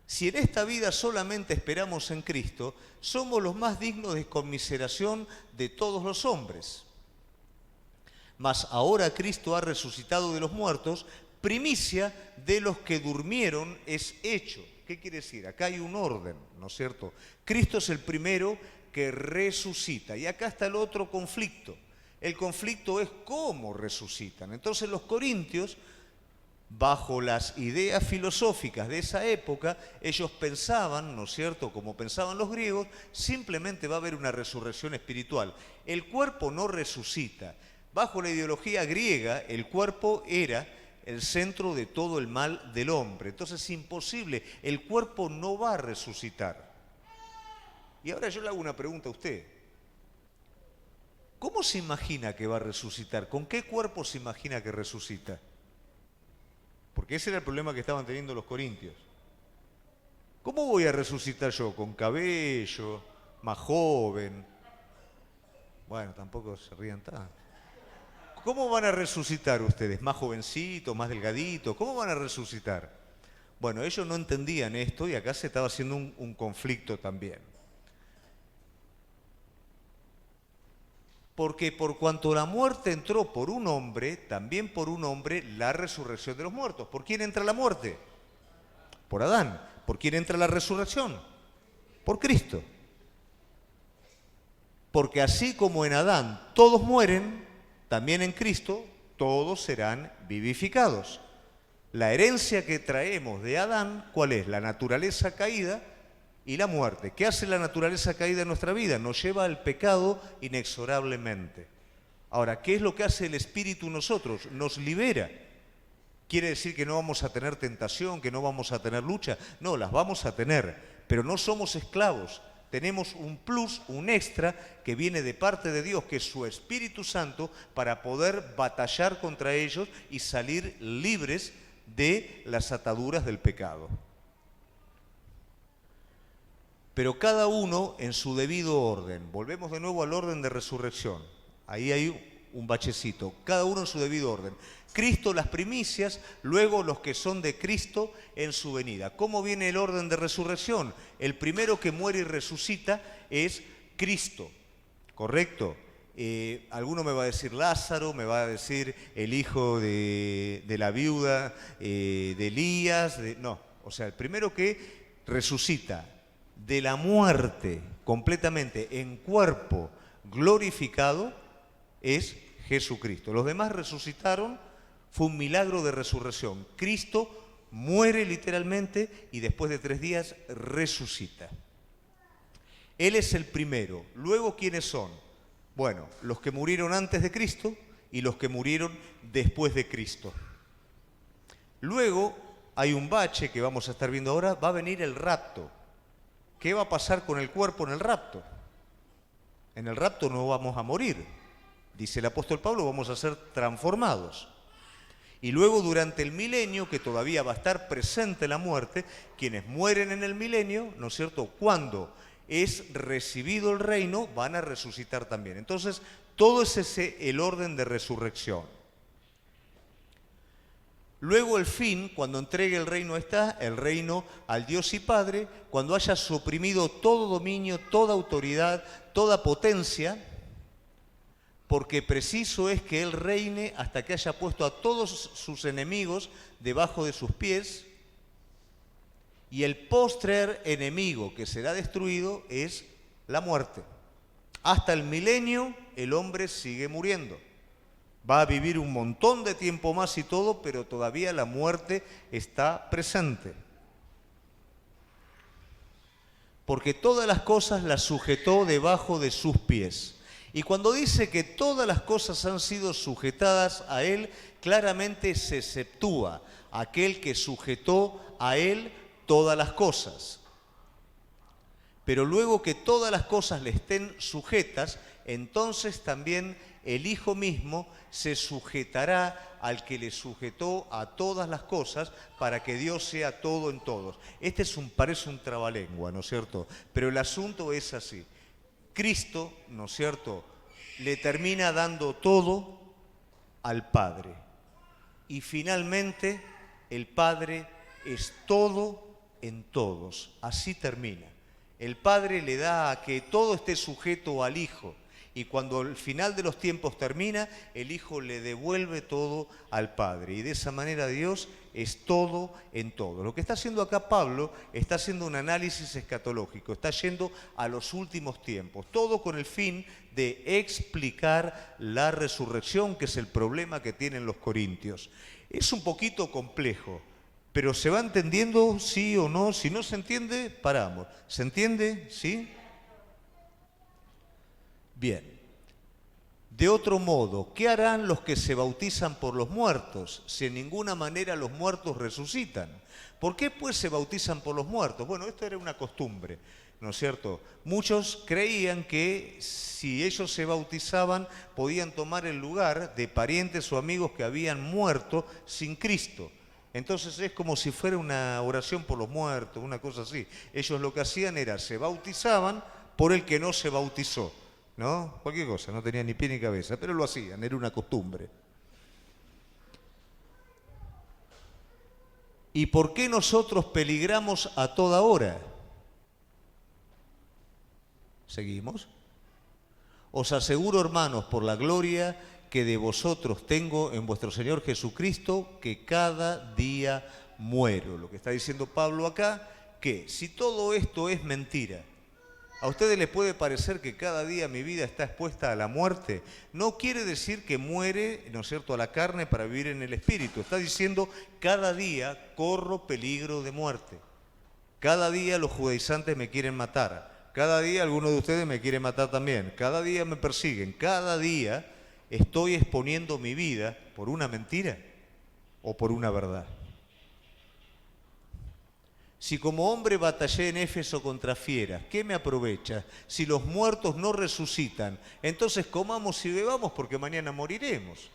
Si en esta vida solamente esperamos en Cristo, somos los más dignos de conmiseración de todos los hombres. Mas ahora Cristo ha resucitado de los muertos, primicia de los que durmieron es hecho. ¿Qué quiere decir? Acá hay un orden, ¿no es cierto? Cristo es el primero que resucita. Y acá está el otro conflicto. El conflicto es cómo resucitan. Entonces los corintios, bajo las ideas filosóficas de esa época, ellos pensaban, ¿no es cierto?, como pensaban los griegos, simplemente va a haber una resurrección espiritual. El cuerpo no resucita. Bajo la ideología griega, el cuerpo era el centro de todo el mal del hombre. Entonces es imposible, el cuerpo no va a resucitar. Y ahora yo le hago una pregunta a usted. ¿Cómo se imagina que va a resucitar? ¿Con qué cuerpo se imagina que resucita? Porque ese era el problema que estaban teniendo los corintios. ¿Cómo voy a resucitar yo? ¿Con cabello? ¿Más joven? Bueno, tampoco se rían tanto. ¿Cómo van a resucitar ustedes? ¿Más jovencitos, más delgaditos? ¿Cómo van a resucitar? Bueno, ellos no entendían esto y acá se estaba haciendo un conflicto también. Porque por cuanto la muerte entró por un hombre, también por un hombre la resurrección de los muertos. ¿Por quién entra la muerte? Por Adán. ¿Por quién entra la resurrección? Por Cristo. Porque así como en Adán todos mueren, también en Cristo todos serán vivificados. La herencia que traemos de Adán, ¿cuál es? La naturaleza caída y la muerte. ¿Qué hace la naturaleza caída en nuestra vida? Nos lleva al pecado inexorablemente. Ahora, ¿qué es lo que hace el Espíritu en nosotros? Nos libera. ¿Quiere decir que no vamos a tener tentación, que no vamos a tener lucha? No, las vamos a tener, pero no somos esclavos. Tenemos un plus, un extra, que viene de parte de Dios, que es su Espíritu Santo, para poder batallar contra ellos y salir libres de las ataduras del pecado. Pero cada uno en su debido orden. Volvemos de nuevo al orden de resurrección. Ahí hay un bachecito. Cada uno en su debido orden. Cristo las primicias, luego los que son de Cristo en su venida. ¿Cómo viene el orden de resurrección? El primero que muere y resucita es Cristo, ¿correcto? Alguno me va a decir Lázaro, me va a decir el hijo de la viuda, de Elías. No, o sea, el primero que resucita de la muerte completamente en cuerpo glorificado es Jesucristo. Los demás resucitaron, fue un milagro de resurrección. Cristo muere literalmente y después de 3 días resucita. Él es el primero. Luego, ¿quiénes son? Bueno, los que murieron antes de Cristo y los que murieron después de Cristo. Luego hay un bache que vamos a estar viendo ahora, va a venir el rapto. ¿Qué va a pasar con el cuerpo en el rapto? En el rapto no vamos a morir. Dice el apóstol Pablo, vamos a ser transformados. Y luego durante el milenio, que todavía va a estar presente la muerte, quienes mueren en el milenio, ¿no es cierto?, cuando es recibido el reino, van a resucitar también. Entonces, todo es ese el orden de resurrección. Luego el fin, cuando entregue el reino el reino al Dios y Padre, cuando haya suprimido todo dominio, toda autoridad, toda potencia, porque preciso es que Él reine hasta que haya puesto a todos sus enemigos debajo de sus pies, y el postrer enemigo que será destruido es la muerte. Hasta el milenio el hombre sigue muriendo. Va a vivir un montón de tiempo más y todo, pero todavía la muerte está presente. Porque todas las cosas las sujetó debajo de sus pies. Y cuando dice que todas las cosas han sido sujetadas a Él, claramente se exceptúa aquel que sujetó a Él todas las cosas. Pero luego que todas las cosas le estén sujetas, entonces también el Hijo mismo se sujetará al que le sujetó a todas las cosas para que Dios sea todo en todos. Parece un trabalengua, ¿no es cierto? Pero el asunto es así. Cristo, ¿no es cierto?, le termina dando todo al Padre. Y finalmente el Padre es todo en todos. Así termina. El Padre le da a que todo esté sujeto al Hijo. y cuando el final de los tiempos termina, el Hijo le devuelve todo al Padre. Y de esa manera Dios es todo en todo. Lo que está haciendo acá Pablo, está haciendo un análisis escatológico, está yendo a los últimos tiempos, todo con el fin de explicar la resurrección, que es el problema que tienen los corintios. Es un poquito complejo, pero ¿se va entendiendo sí o no? Si no se entiende, paramos. ¿Se entiende? ¿Sí? Bien. De otro modo, ¿qué harán los que se bautizan por los muertos, si en ninguna manera los muertos resucitan? ¿Por qué pues se bautizan por los muertos? Bueno, esto era una costumbre, ¿no es cierto? Muchos creían que si ellos se bautizaban podían tomar el lugar de parientes o amigos que habían muerto sin Cristo. Entonces es como si fuera una oración por los muertos, una cosa así. Ellos lo que hacían era, se bautizaban por el que no se bautizó, ¿no? Cualquier cosa, no tenía ni pie ni cabeza, pero lo hacían, era una costumbre. ¿Y por qué nosotros peligramos a toda hora? ¿Seguimos? Os aseguro, hermanos, por la gloria que de vosotros tengo en vuestro Señor Jesucristo, que cada día muero. Lo que está diciendo Pablo acá, que si todo esto es mentira, ¿a ustedes les puede parecer que cada día mi vida está expuesta a la muerte? No quiere decir que muere, ¿no es cierto?, a la carne para vivir en el espíritu. Está diciendo, cada día corro peligro de muerte. Cada día los judaizantes me quieren matar. Cada día alguno de ustedes me quiere matar también. Cada día me persiguen. Cada día estoy exponiendo mi vida por una mentira o por una verdad. Si como hombre batallé en Éfeso contra fieras, ¿qué me aprovecha? Si los muertos no resucitan, entonces comamos y bebamos porque mañana moriremos.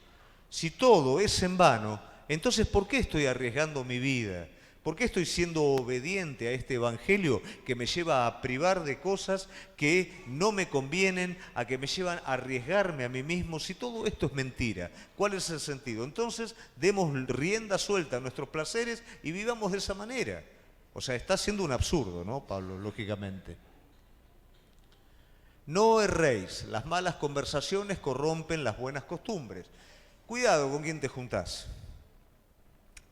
Si todo es en vano, entonces ¿por qué estoy arriesgando mi vida? ¿Por qué estoy siendo obediente a este evangelio que me lleva a privar de cosas que no me convienen, a que me llevan a arriesgarme a mí mismo? Si todo esto es mentira, ¿cuál es el sentido? Entonces demos rienda suelta a nuestros placeres y vivamos de esa manera. O sea, está siendo un absurdo, ¿no, Pablo? Lógicamente. No erréis, las malas conversaciones corrompen las buenas costumbres. Cuidado con quién te juntás.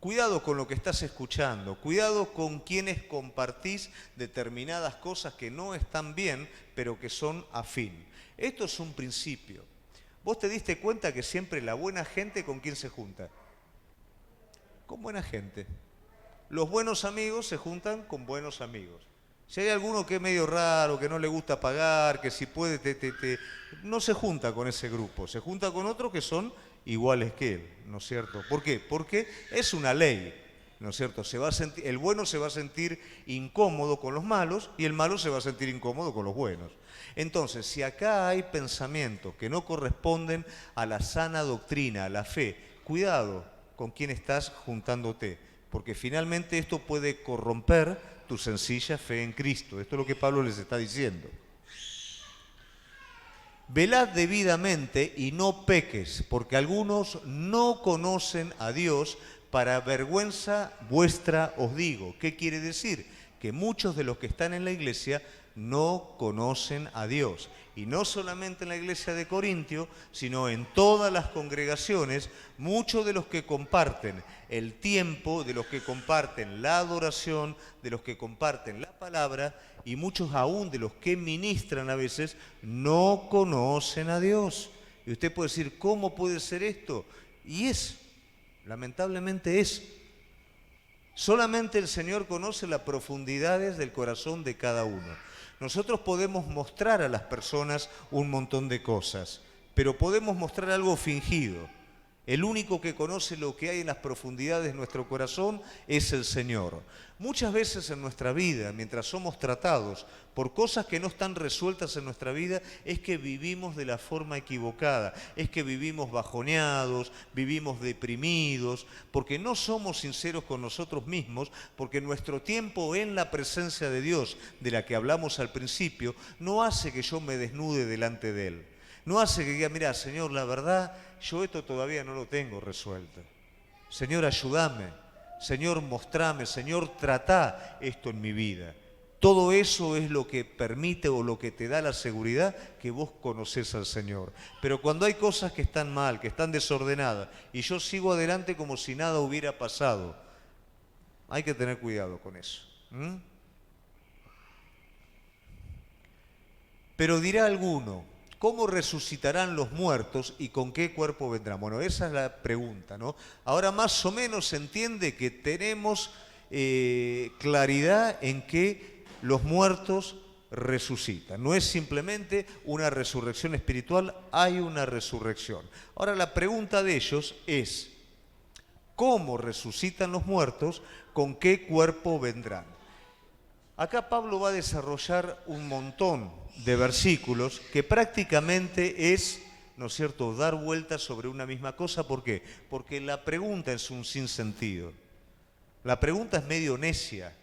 Cuidado con lo que estás escuchando, cuidado con quienes compartís determinadas cosas que no están bien, pero que son afín. Esto es un principio. ¿Vos te diste cuenta que siempre la buena gente con quién se junta? Con buena gente. Los buenos amigos se juntan con buenos amigos. Si hay alguno que es medio raro, que no le gusta pagar, que si puede, no se junta con ese grupo, se junta con otros que son iguales que él, ¿no es cierto? ¿Por qué? Porque es una ley, ¿no es cierto? El bueno se va a sentir incómodo con los malos y el malo se va a sentir incómodo con los buenos. Entonces, si acá hay pensamientos que no corresponden a la sana doctrina, a la fe, cuidado con quién estás juntándote, porque finalmente esto puede corromper tu sencilla fe en Cristo. Esto es lo que Pablo les está diciendo. Velad debidamente y no peques, porque algunos no conocen a Dios, para vergüenza vuestra os digo. ¿Qué quiere decir? Que muchos de los que están en la iglesia no conocen a Dios. Y no solamente en la iglesia de Corintio, sino en todas las congregaciones, muchos de los que comparten el tiempo, de los que comparten la adoración, de los que comparten la palabra, y muchos aún de los que ministran a veces, no conocen a Dios. Y usted puede decir, ¿cómo puede ser esto? Y lamentablemente es. Solamente el Señor conoce las profundidades del corazón de cada uno. Nosotros podemos mostrar a las personas un montón de cosas, pero podemos mostrar algo fingido. El único que conoce lo que hay en las profundidades de nuestro corazón es el Señor. Muchas veces en nuestra vida, mientras somos tratados por cosas que no están resueltas en nuestra vida, es que vivimos de la forma equivocada, es que vivimos bajoneados, vivimos deprimidos, porque no somos sinceros con nosotros mismos, porque nuestro tiempo en la presencia de Dios, de la que hablamos al principio, no hace que yo me desnude delante de Él. No hace que diga, mira, Señor, la verdad, yo esto todavía no lo tengo resuelto. Señor, ayúdame. Señor, mostrame. Señor, tratá esto en mi vida. Todo eso es lo que permite o lo que te da la seguridad que vos conocés al Señor. Pero cuando hay cosas que están mal, que están desordenadas, y yo sigo adelante como si nada hubiera pasado, hay que tener cuidado con eso. Pero dirá alguno, ¿cómo resucitarán los muertos y con qué cuerpo vendrán? Bueno, esa es la pregunta, ¿no? Ahora más o menos se entiende que tenemos claridad en que los muertos resucitan. No es simplemente una resurrección espiritual, hay una resurrección. Ahora la pregunta de ellos es, ¿cómo resucitan los muertos? ¿Con qué cuerpo vendrán? Acá Pablo va a desarrollar un montón de versículos que prácticamente es, ¿no es cierto?, dar vueltas sobre una misma cosa. ¿Por qué? Porque la pregunta es un sinsentido. La pregunta es medio necia.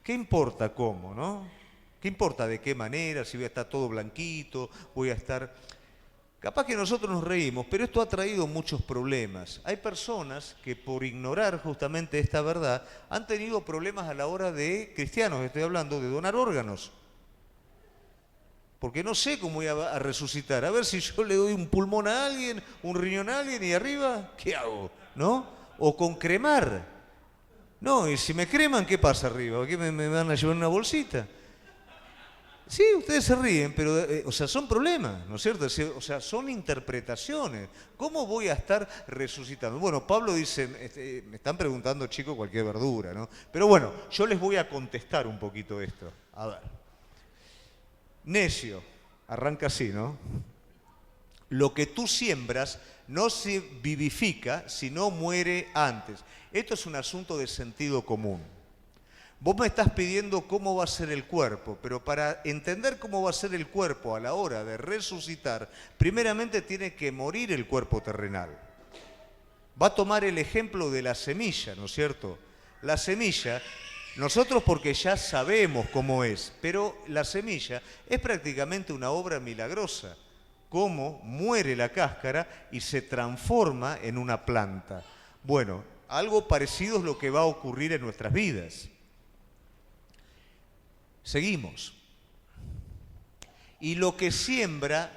¿Qué importa cómo, no? ¿Qué importa de qué manera? Si voy a estar todo blanquito, voy a estar... Capaz que nosotros nos reímos, pero esto ha traído muchos problemas. Hay personas que por ignorar justamente esta verdad han tenido problemas a la hora de, cristianos estoy hablando, de donar órganos. Porque no sé cómo voy a resucitar. A ver si yo le doy un pulmón a alguien, un riñón a alguien y arriba, ¿qué hago? ¿No? O con cremar. No, y si me creman, ¿qué pasa arriba? ¿Qué me van a llevar en una bolsita? Sí, ustedes se ríen, pero, o sea, son problemas, ¿no es cierto? O sea, son interpretaciones. ¿Cómo voy a estar resucitando? Bueno, Pablo dice, me están preguntando, chicos, cualquier verdura, ¿no? Pero bueno, yo les voy a contestar un poquito esto. A ver. Necio, arranca así, ¿no? Lo que tú siembras no se vivifica, sino muere antes. Esto es un asunto de sentido común. Vos me estás pidiendo cómo va a ser el cuerpo, pero para entender cómo va a ser el cuerpo a la hora de resucitar, primeramente tiene que morir el cuerpo terrenal. Va a tomar el ejemplo de la semilla, ¿no es cierto? La semilla, nosotros porque ya sabemos cómo es, pero la semilla es prácticamente una obra milagrosa. Cómo muere la cáscara y se transforma en una planta. Bueno, algo parecido es lo que va a ocurrir en nuestras vidas. Seguimos. Y lo que siembra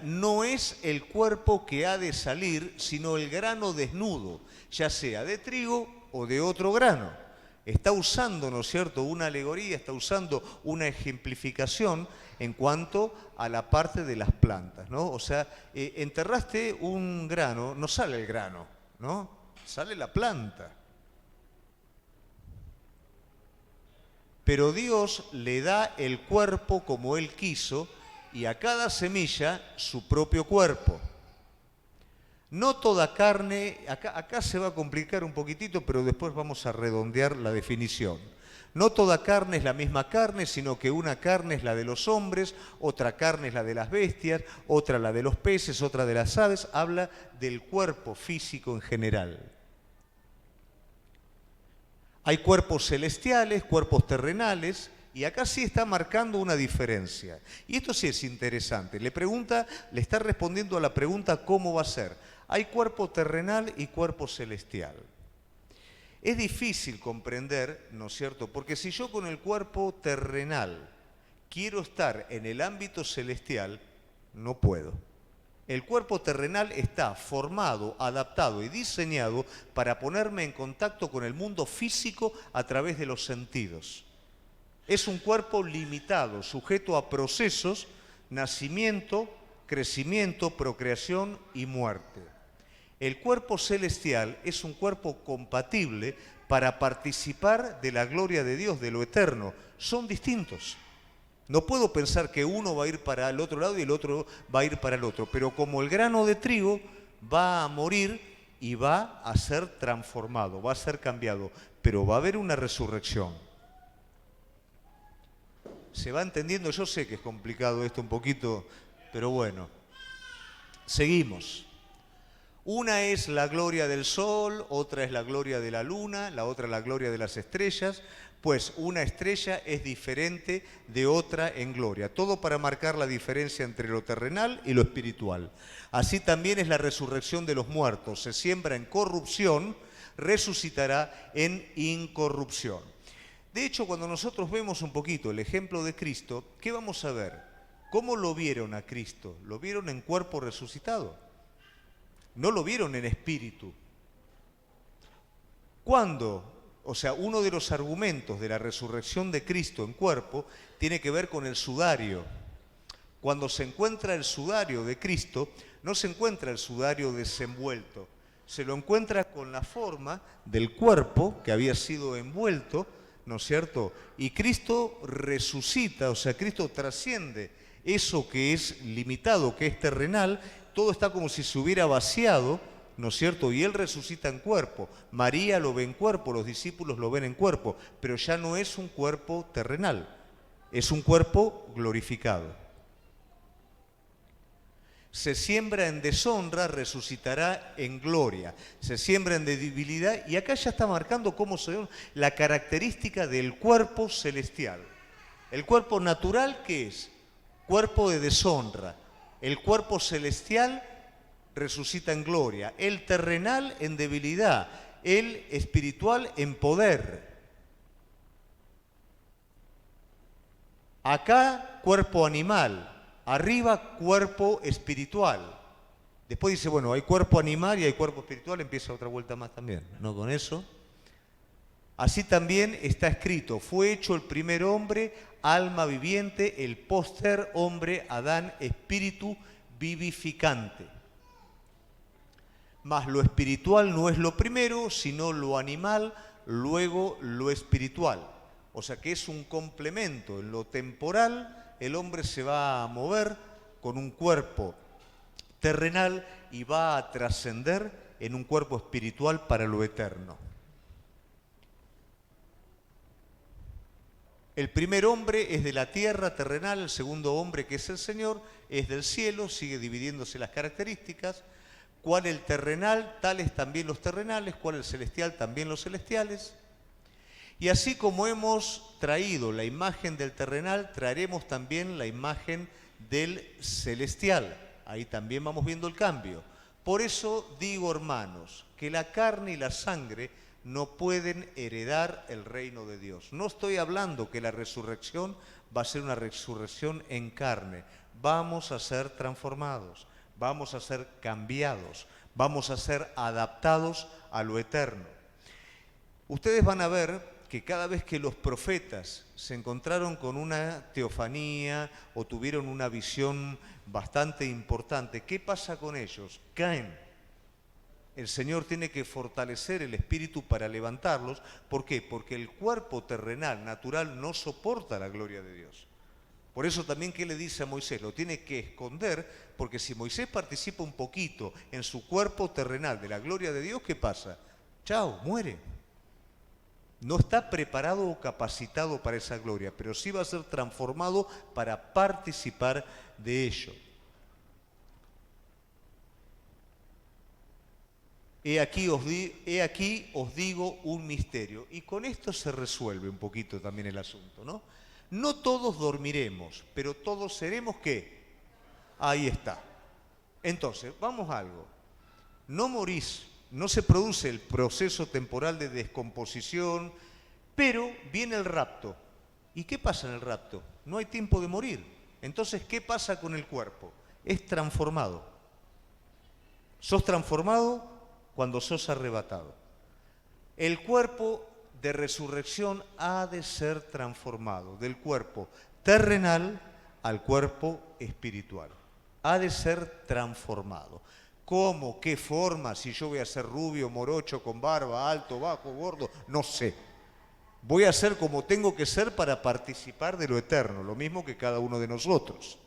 no es el cuerpo que ha de salir, sino el grano desnudo, ya sea de trigo o de otro grano. Está usando, ¿no es cierto?, una alegoría, está usando una ejemplificación en cuanto a la parte de las plantas, ¿no? O sea, enterraste un grano, no sale el grano, ¿no? Sale la planta. Pero Dios le da el cuerpo como Él quiso y a cada semilla su propio cuerpo. No toda carne, acá se va a complicar un poquitito, pero después vamos a redondear la definición. No toda carne es la misma carne, sino que una carne es la de los hombres, otra carne es la de las bestias, otra la de los peces, otra de las aves. Habla del cuerpo físico en general. Hay cuerpos celestiales, cuerpos terrenales, y acá sí está marcando una diferencia. Y esto sí es interesante. Le está respondiendo a la pregunta ¿cómo va a ser? Hay cuerpo terrenal y cuerpo celestial. Es difícil comprender, ¿no es cierto? Porque si yo con el cuerpo terrenal quiero estar en el ámbito celestial, no puedo. El cuerpo terrenal está formado, adaptado y diseñado para ponerme en contacto con el mundo físico a través de los sentidos. Es un cuerpo limitado, sujeto a procesos, nacimiento, crecimiento, procreación y muerte. El cuerpo celestial es un cuerpo compatible para participar de la gloria de Dios, de lo eterno. Son distintos. No puedo pensar que uno va a ir para el otro lado y el otro va a ir para el otro. Pero como el grano de trigo va a morir y va a ser transformado, va a ser cambiado. Pero va a haber una resurrección. ¿Se va entendiendo? Yo sé que es complicado esto un poquito, pero bueno. Seguimos. Una es la gloria del sol, otra es la gloria de la luna, la otra la gloria de las estrellas, pues una estrella es diferente de otra en gloria. Todo para marcar la diferencia entre lo terrenal y lo espiritual. Así también es la resurrección de los muertos. Se siembra en corrupción, resucitará en incorrupción. De hecho, cuando nosotros vemos un poquito el ejemplo de Cristo, ¿qué vamos a ver? ¿Cómo lo vieron a Cristo? ¿Lo vieron en cuerpo resucitado? No lo vieron en espíritu. ¿Cuándo? O sea, uno de los argumentos de la resurrección de Cristo en cuerpo tiene que ver con el sudario. Cuando se encuentra el sudario de Cristo, no se encuentra el sudario desenvuelto, se lo encuentra con la forma del cuerpo que había sido envuelto, ¿no es cierto? Y Cristo resucita, o sea, Cristo trasciende eso que es limitado, que es terrenal, todo está como si se hubiera vaciado, ¿no es cierto? Y Él resucita en cuerpo. María lo ve en cuerpo, los discípulos lo ven en cuerpo, pero ya no es un cuerpo terrenal, es un cuerpo glorificado. Se siembra en deshonra, resucitará en gloria. Se siembra en debilidad, y acá ya está marcando cómo se ve la característica del cuerpo celestial. El cuerpo natural, ¿qué es? Cuerpo de deshonra. El cuerpo celestial resucita en gloria. El terrenal en debilidad. El espiritual en poder. Acá, cuerpo animal. Arriba, cuerpo espiritual. Después dice, bueno, hay cuerpo animal y hay cuerpo espiritual, empieza otra vuelta más también, ¿no? Con eso. Así también está escrito, fue hecho el primer hombre, alma viviente, el póster hombre, Adán, espíritu vivificante. Mas lo espiritual no es lo primero, sino lo animal, luego lo espiritual. O sea que es un complemento. En lo temporal, el hombre se va a mover con un cuerpo terrenal y va a trascender en un cuerpo espiritual para lo eterno. El primer hombre es de la tierra terrenal, el segundo hombre, que es el Señor, es del cielo, sigue dividiéndose las características. ¿Cuál el terrenal? Tales también los terrenales. ¿Cuál el celestial? También los celestiales. Y así como hemos traído la imagen del terrenal, traeremos también la imagen del celestial. Ahí también vamos viendo el cambio. Por eso digo, hermanos, que la carne y la sangre no pueden heredar el reino de Dios. No estoy hablando que la resurrección va a ser una resurrección en carne. Vamos a ser transformados, vamos a ser cambiados, vamos a ser adaptados a lo eterno. Ustedes van a ver que cada vez que los profetas se encontraron con una teofanía o tuvieron una visión bastante importante, ¿qué pasa con ellos? Caen. El Señor tiene que fortalecer el espíritu para levantarlos. ¿Por qué? Porque el cuerpo terrenal, natural, no soporta la gloria de Dios. Por eso también, ¿qué le dice a Moisés? Lo tiene que esconder, porque si Moisés participa un poquito en su cuerpo terrenal de la gloria de Dios, ¿qué pasa? Chao, muere. No está preparado o capacitado para esa gloria, pero sí va a ser transformado para participar de ello. He aquí os digo un misterio. Y con esto se resuelve un poquito también el asunto, ¿no? No todos dormiremos, pero todos seremos ¿qué? Ahí está. Entonces, vamos a algo. No morís, no se produce el proceso temporal de descomposición, pero viene el rapto. ¿Y qué pasa en el rapto? No hay tiempo de morir. Entonces, ¿qué pasa con el cuerpo? Es transformado. Sos transformado cuando sos arrebatado. El cuerpo de resurrección ha de ser transformado del cuerpo terrenal al cuerpo espiritual. Ha de ser transformado. ¿Cómo? ¿Qué forma? Si yo voy a ser rubio, morocho, con barba, alto, bajo, gordo, no sé. Voy a ser como tengo que ser para participar de lo eterno, lo mismo que cada uno de nosotros.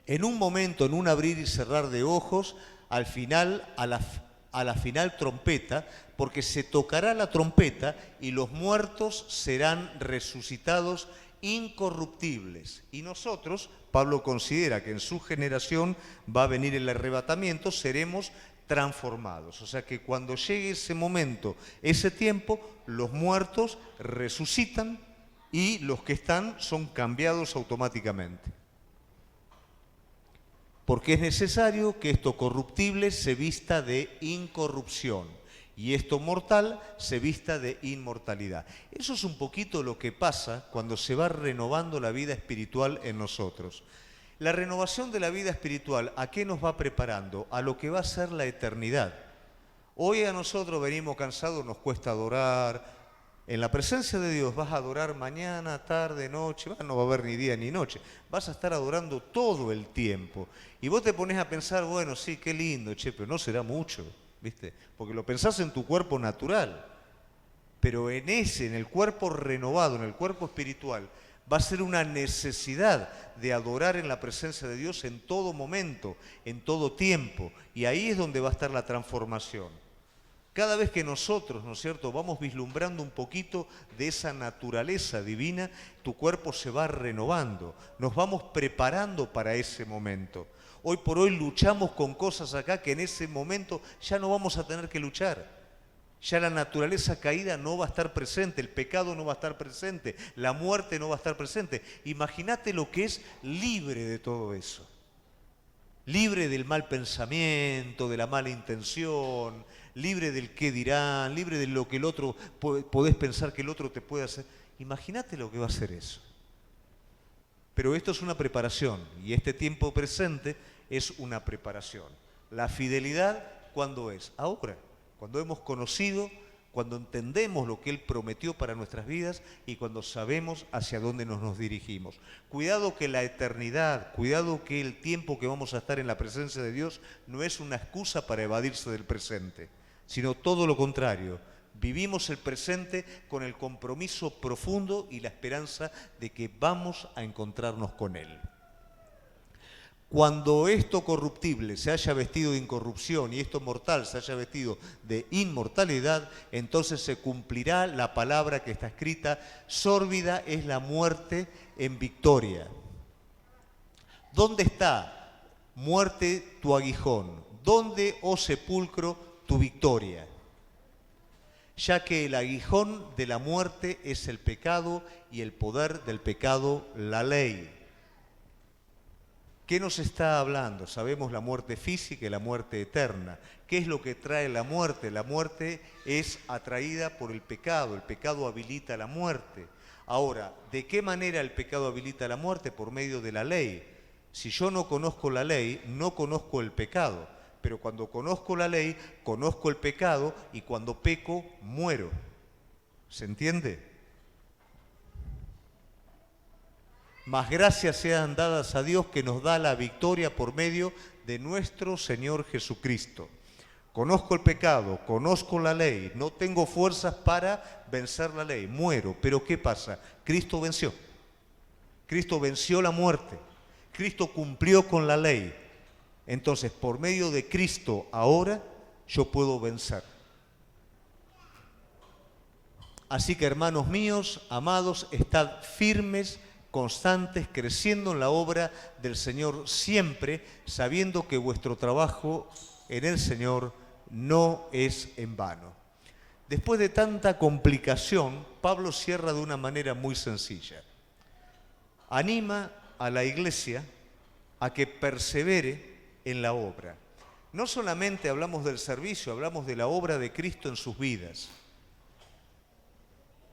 En un momento, en un abrir y cerrar de ojos, al final, a la final trompeta, porque se tocará la trompeta y los muertos serán resucitados incorruptibles. Y nosotros, Pablo considera que en su generación va a venir el arrebatamiento, seremos transformados. O sea que cuando llegue ese momento, ese tiempo, los muertos resucitan y los que están son cambiados automáticamente. Porque es necesario que esto corruptible se vista de incorrupción y esto mortal se vista de inmortalidad. Eso es un poquito lo que pasa cuando se va renovando la vida espiritual en nosotros. La renovación de la vida espiritual, ¿a qué nos va preparando? A lo que va a ser la eternidad. Hoy a nosotros venimos cansados, nos cuesta adorar. En la presencia de Dios vas a adorar mañana, tarde, noche, no va a haber ni día ni noche. Vas a estar adorando todo el tiempo. Y vos te pones a pensar, bueno, sí, qué lindo, che, pero no será mucho, ¿viste? Porque lo pensás en tu cuerpo natural. Pero en el cuerpo renovado, en el cuerpo espiritual, va a ser una necesidad de adorar en la presencia de Dios en todo momento, en todo tiempo. Y ahí es donde va a estar la transformación. Cada vez que nosotros, ¿no es cierto?, vamos vislumbrando un poquito de esa naturaleza divina, tu cuerpo se va renovando, nos vamos preparando para ese momento. Hoy por hoy luchamos con cosas acá que en ese momento ya no vamos a tener que luchar. Ya la naturaleza caída no va a estar presente, el pecado no va a estar presente, la muerte no va a estar presente. Imagínate lo que es libre de todo eso. Libre del mal pensamiento, de la mala intención, libre del qué dirán, libre de lo que el otro, podés pensar que el otro te puede hacer. Imagínate lo que va a ser eso. Pero esto es una preparación y este tiempo presente es una preparación. La fidelidad, ¿cuándo es? Ahora, cuando hemos conocido, cuando entendemos lo que Él prometió para nuestras vidas y cuando sabemos hacia dónde nos dirigimos. Cuidado que la eternidad, cuidado que el tiempo que vamos a estar en la presencia de Dios no es una excusa para evadirse del presente, sino todo lo contrario. Vivimos el presente con el compromiso profundo y la esperanza de que vamos a encontrarnos con Él. Cuando esto corruptible se haya vestido de incorrupción y esto mortal se haya vestido de inmortalidad, entonces se cumplirá la palabra que está escrita: sórbida es la muerte en victoria. ¿Dónde está, muerte, tu aguijón? ¿Dónde, oh sepulcro, tu victoria? Ya que el aguijón de la muerte es el pecado y el poder del pecado, la ley. ¿Qué nos está hablando? Sabemos la muerte física y la muerte eterna. ¿Qué es lo que trae la muerte? La muerte es atraída por el pecado habilita la muerte. Ahora, ¿de qué manera el pecado habilita la muerte? Por medio de la ley. Si yo no conozco la ley, no conozco el pecado. Pero cuando conozco la ley, conozco el pecado y cuando peco, muero. ¿Se entiende? Mas gracias sean dadas a Dios que nos da la victoria por medio de nuestro Señor Jesucristo. Conozco el pecado, conozco la ley, no tengo fuerzas para vencer la ley, muero. Pero ¿qué pasa? Cristo venció. Cristo venció la muerte. Cristo cumplió con la ley. Entonces, por medio de Cristo ahora yo puedo vencer. Así que, hermanos míos, amados, estad firmes, constantes, creciendo en la obra del Señor siempre, sabiendo que vuestro trabajo en el Señor no es en vano. Después de tanta complicación, Pablo cierra de una manera muy sencilla. Anima a la iglesia a que persevere en la obra. No solamente hablamos del servicio, hablamos de la obra de Cristo en sus vidas.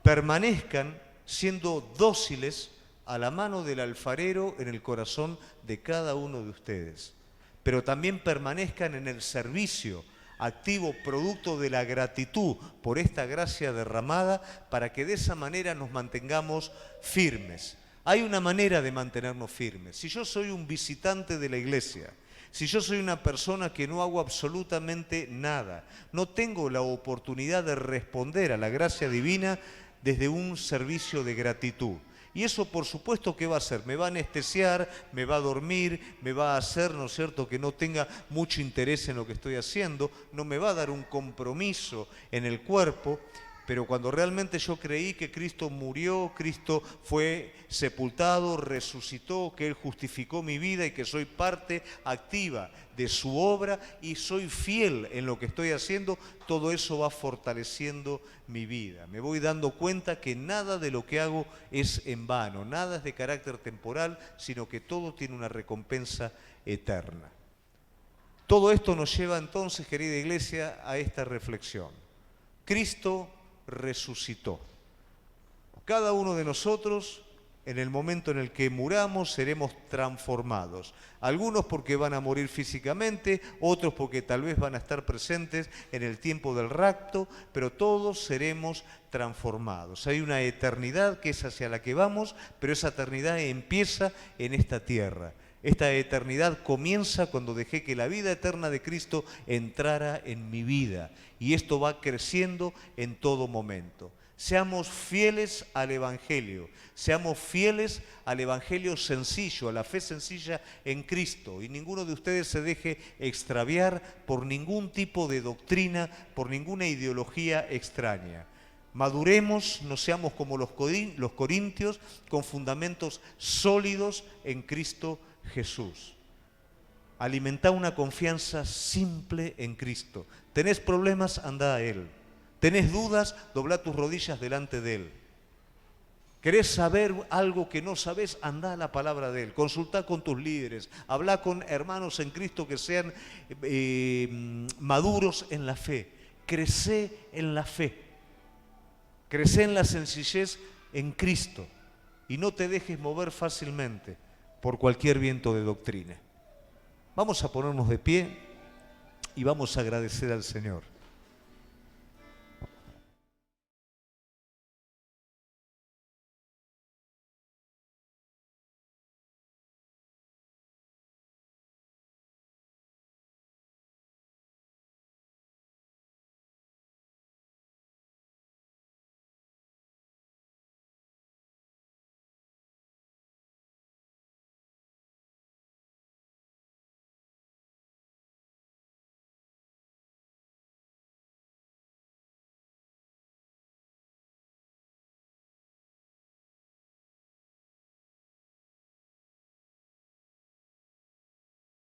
Permanezcan siendo dóciles a la mano del alfarero en el corazón de cada uno de ustedes. Pero también permanezcan en el servicio activo, producto de la gratitud por esta gracia derramada, para que de esa manera nos mantengamos firmes. Hay una manera de mantenernos firmes. Si yo soy un visitante de la iglesia, si yo soy una persona que no hago absolutamente nada, no tengo la oportunidad de responder a la gracia divina desde un servicio de gratitud. Y eso, por supuesto, ¿qué va a hacer? Me va a anestesiar, me va a dormir, me va a hacer, ¿no es cierto?, que no tenga mucho interés en lo que estoy haciendo, no me va a dar un compromiso en el cuerpo. Pero cuando realmente yo creí que Cristo murió, Cristo fue sepultado, resucitó, que Él justificó mi vida y que soy parte activa de su obra y soy fiel en lo que estoy haciendo, todo eso va fortaleciendo mi vida. Me voy dando cuenta que nada de lo que hago es en vano, nada es de carácter temporal, sino que todo tiene una recompensa eterna. Todo esto nos lleva entonces, querida iglesia, a esta reflexión. Cristo resucitó. Cada uno de nosotros, en el momento en el que muramos, seremos transformados. Algunos porque van a morir físicamente, otros porque tal vez van a estar presentes en el tiempo del rapto, pero todos seremos transformados. Hay una eternidad que es hacia la que vamos, pero esa eternidad empieza en esta tierra. Esta eternidad comienza cuando dejé que la vida eterna de Cristo entrara en mi vida, y esto va creciendo en todo momento. Seamos fieles al Evangelio, seamos fieles al Evangelio sencillo, a la fe sencilla en Cristo, y ninguno de ustedes se deje extraviar por ningún tipo de doctrina, por ninguna ideología extraña. Maduremos, no seamos como los corintios, con fundamentos sólidos en Cristo Jesús. Alimentá una confianza simple en Cristo. ¿Tenés problemas? Andá a Él. ¿Tenés dudas? Doblá tus rodillas delante de Él. ¿Querés saber algo que no sabés? Andá a la palabra de Él. Consultá con tus líderes. Hablá con hermanos en Cristo que sean maduros en la fe. Crecé en la fe. Crecé en la sencillez en Cristo. Y no te dejes mover fácilmente por cualquier viento de doctrina. Vamos a ponernos de pie y vamos a agradecer al Señor.